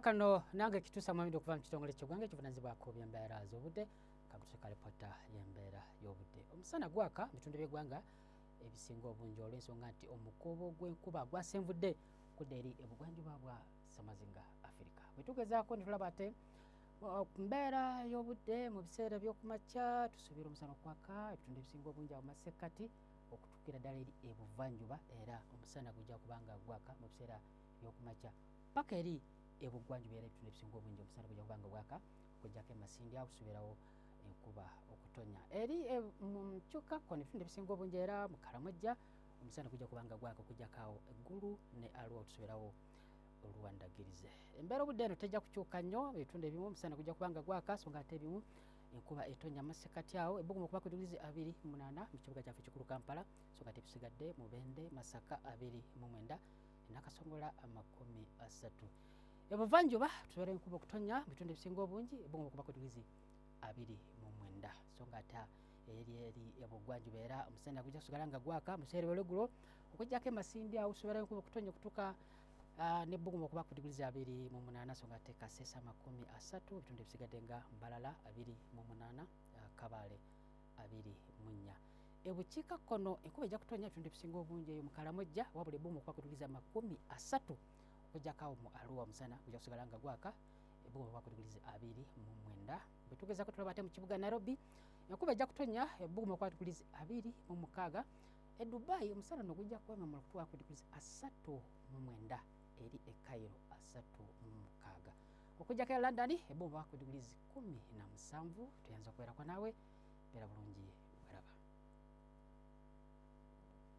Kano nange kitusa mwami okuva mu kitongole ky'eggwanga ekivunaanyizibwako by'embeera z'obudde kakutuka lipota y'embeera y'obudde. Omusana gwaka mu bitundu by'eggwanga ebisinga obungi olw'ensonga nti omukuubo gw'enkuba gwasenvudde okudda eri ebugwanjuba bwa Ssemazinga Africa. Bwe tugezaako ne tulaba ate ku mbeera y'obudde mu biseera by'okumakya tusuubira omusana okwaka ebitundu ebisinga obungi awo masekkati okutuukira ddala eri ebuvanjuba, era omusana gujja kubanga gwaka mu biseera by'okumakya paka eri ebugwanjuba era ebitundu ebisinga obungi omusana gujja kubanga gwaka okuggyako emasindi awo tusuubirawo enkuba okutonya eri mu nkyukkakkono ebitundu ebisinga obungi era mu Karamojja omusana gujja kubanga gwaka okuggyako awo eggulu ne Arua tusuubirawo oluwandagirize. Embeera obudde eno tejja kukyuka nnyo, ebitundu ebimu omusana gujja kubanga gwaka so nga ate ebimu enkuba etonya masekkati awo ebbugumu okuba ku digrizi 28 mu kibuga kyaffe ekikulu Kampala so nga tebisigadde Mubende, Masaka 29, Nakasongola 30. Ebuvanjuba tubeera enkuba okutonya mu bitundu ebisinga obungi ebbugumu okuba ku digrizi 29 so nga ate eri ebugwanjuba era omusana gujja kusigala nga gwaka mu biseera by'olweggulo okuggyako emasindi awo tusuubirayo enkuba okutonya okutuuka n'ebbugumu okuba ku digrizi 28 so nga ate Kasesa 30, ebitundu ebisigadde nga Mbalala 28, Kabale 24. Ebukiikakkono enkuba ejja kutonya ebitundu ebisinga obungi eyo mu Karamojja wabula ebbugumu okuba ku digrizi 30 okuggyako awo mu Arua omusana gujja kusigala nga gwaka ebbugumu okuba ku digrizi 29. Bwe tugezaako tulaba ate mu kibuga Nairobi enkuba ejja kutonya ebbugumu okuba ku digrizi 26. E Dubai omusana no gujja kwememula okutuuka ku digrizi 39 eri e Cairo 36. Okuggyako e London ebbugumu okuba ku digrizi 17. Tuyanza okubeerako naawe beera bulungi.